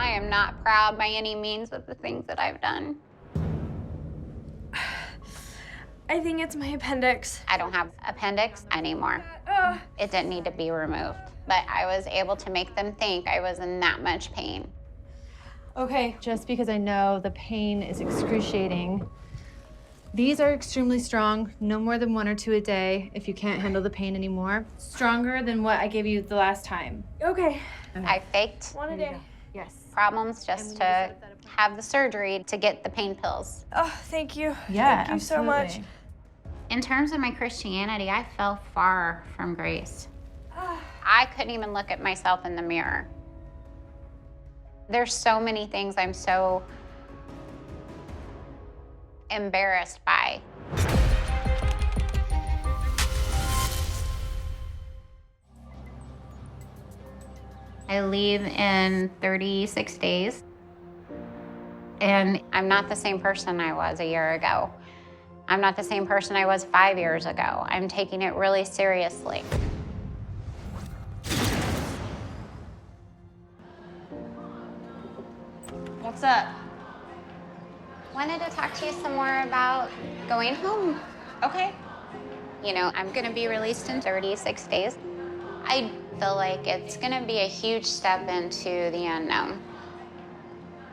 I am not proud by any means of the things that I've done. I think it's my appendix. I don't have appendix anymore. It didn't need to be removed, but I was able to make them think I was in that much pain. Okay, just because I know the pain is excruciating, these are extremely strong, no more than 1 or 2 a day if you can't handle the pain anymore. Stronger than what I gave you the last time. Okay. I faked 1 a day. Yes. problems just to have the surgery to get the pain pills. Oh, thank you. Yeah, Thank you so much. absolutely. In terms of my Christianity, I fell far from grace. I couldn't even look at myself in the mirror. There's so many things I'm so embarrassed by. I leave in 36 days, and I'm not the same person I was a year ago. I'm not the same person I was 5 years ago. I'm taking it really seriously. What's up? Wanted to talk to you some more about going home. Okay. You know, I'm gonna be released in 36 days. I feel like it's gonna be a huge step into the unknown.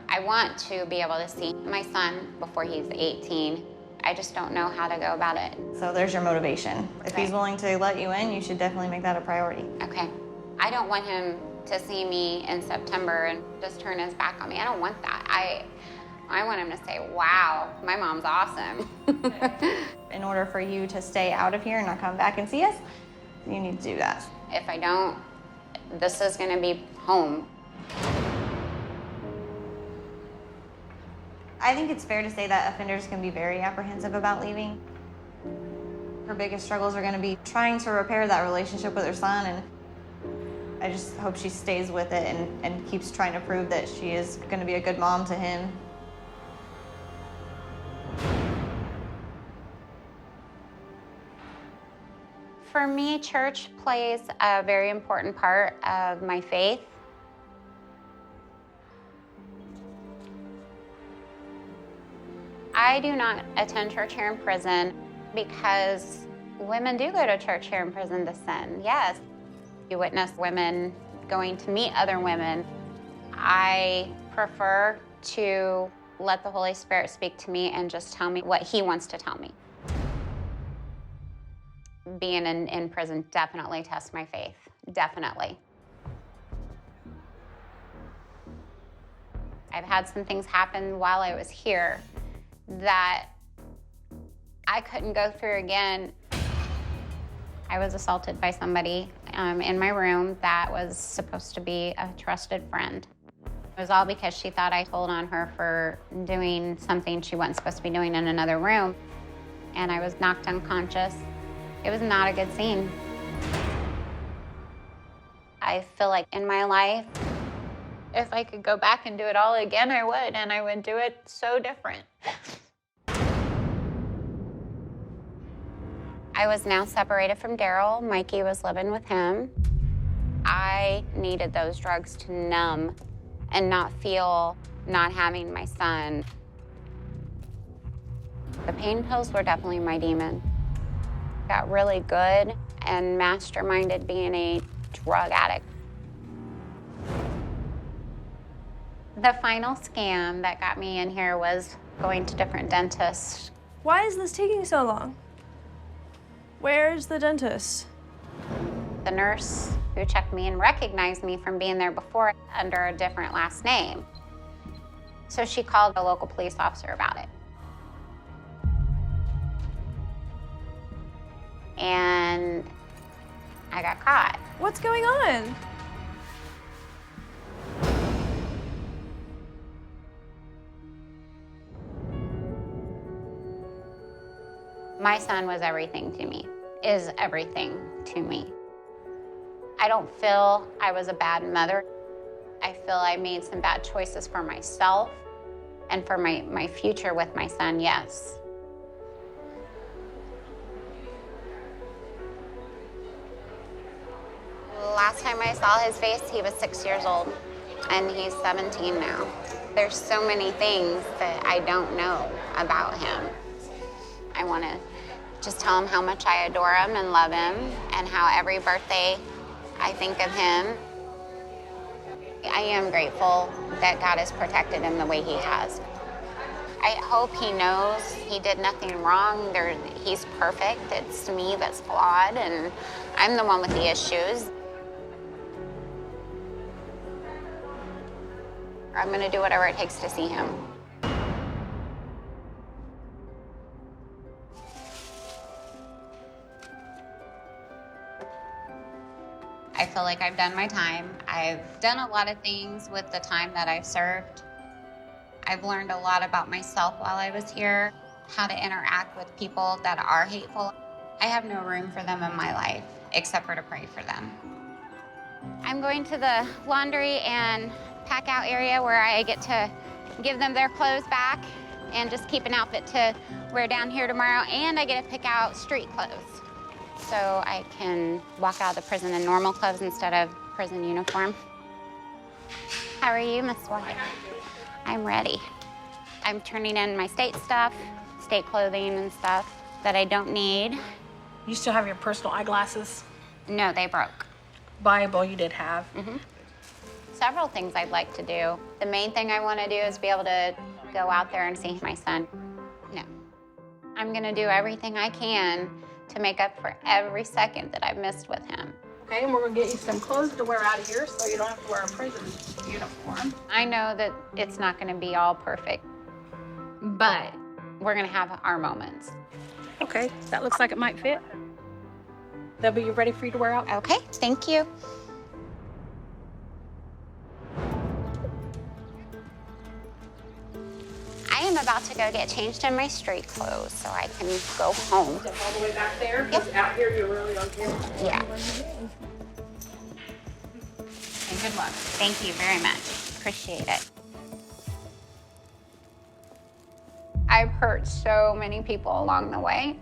I want to be able to see my son before he's 18. I just don't know how to go about it. So there's your motivation. If he's Right. willing to let you in, you should definitely make that a priority. Okay. I don't want him to see me in September and just turn his back on me. I don't want that. I want him to say, wow, my mom's awesome. In order for you to stay out of here and not come back and see us, you need to do that. If I don't, this is gonna be home. I think it's fair to say that offenders can be very apprehensive about leaving. Her biggest struggles are going to be trying to repair that relationship with her son, and I just hope she stays with it and keeps trying to prove that she is going to be a good mom to him. For me, church plays a very important part of my faith. I do not attend church here in prison because women do go to church here in prison to sin, yes. You witness women going to meet other women. I prefer to let the Holy Spirit speak to me and just tell me what He wants to tell me. Being in prison definitely tests my faith, definitely. I've had some things happen while I was here that I couldn't go through again. I was assaulted by somebody in my room that was supposed to be a trusted friend. It was all because she thought I told on her for doing something she wasn't supposed to be doing in another room, and I was knocked unconscious. It was not a good scene. I feel like in my life, if I could go back and do it all again, I would, and I would do it so different. I was now separated from Daryl. Mikey was living with him. I needed those drugs to numb and not feel not having my son. The pain pills were definitely my demon. Got really good and masterminded being a drug addict. The final scam that got me in here was going to different dentists. Why is this taking so long? Where's the dentist? The nurse who checked me in recognized me from being there before under a different last name. So she called a local police officer about it. And I got caught. What's going on? My son was everything to me, is everything to me. I don't feel I was a bad mother. I feel I made some bad choices for myself and for my future with my son, yes. Last time I saw his face, he was 6 years old. and he's 17 now. There's so many things that I don't know about him. I want to just tell him how much I adore him and love him, and how every birthday I think of him. I am grateful that God has protected him the way he has. I hope he knows he did nothing wrong. He's perfect. It's me that's flawed, and I'm the one with the issues. I'm going to do whatever it takes to see him. I feel like I've done my time. I've done a lot of things with the time that I've served. I've learned a lot about myself while I was here, how to interact with people that are hateful. I have no room for them in my life, except for to pray for them. I'm going to the laundry and pack out area where I get to give them their clothes back and just keep an outfit to wear down here tomorrow, and I get to pick out street clothes. So I can walk out of the prison in normal clothes instead of prison uniform. How are you, Miss White? I'm ready. I'm turning in my state stuff, state clothing and stuff that I don't need. You still have your personal eyeglasses? No, they broke. Bible you did have. Several things I'd like to do. The main thing I want to do is be able to go out there and see my son. No. I'm going to do everything I can to make up for every second that I've missed with him. Okay, and we're gonna get you some clothes to wear out of here so you don't have to wear a prison uniform. I know that it's not going to be all perfect, but we're going to have our moments. Okay, that looks like it might fit. They'll be ready for you to wear out. Okay, thank you. I am about to go get changed in my street clothes so I can go home. Step all the way back there. Yep. 'Cause out here you're really on camera. Yeah. And good luck. Thank you very much. Appreciate it. I've hurt so many people along the way.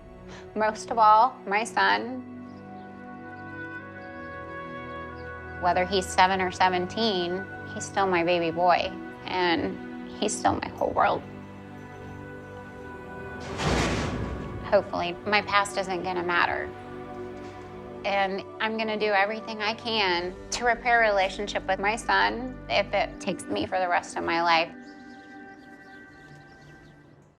Most of all, my son. Whether he's 7 or 17, he's still my baby boy, and he's still my whole world. Hopefully, my past isn't gonna matter. And I'm gonna do everything I can to repair a relationship with my son if it takes me for the rest of my life.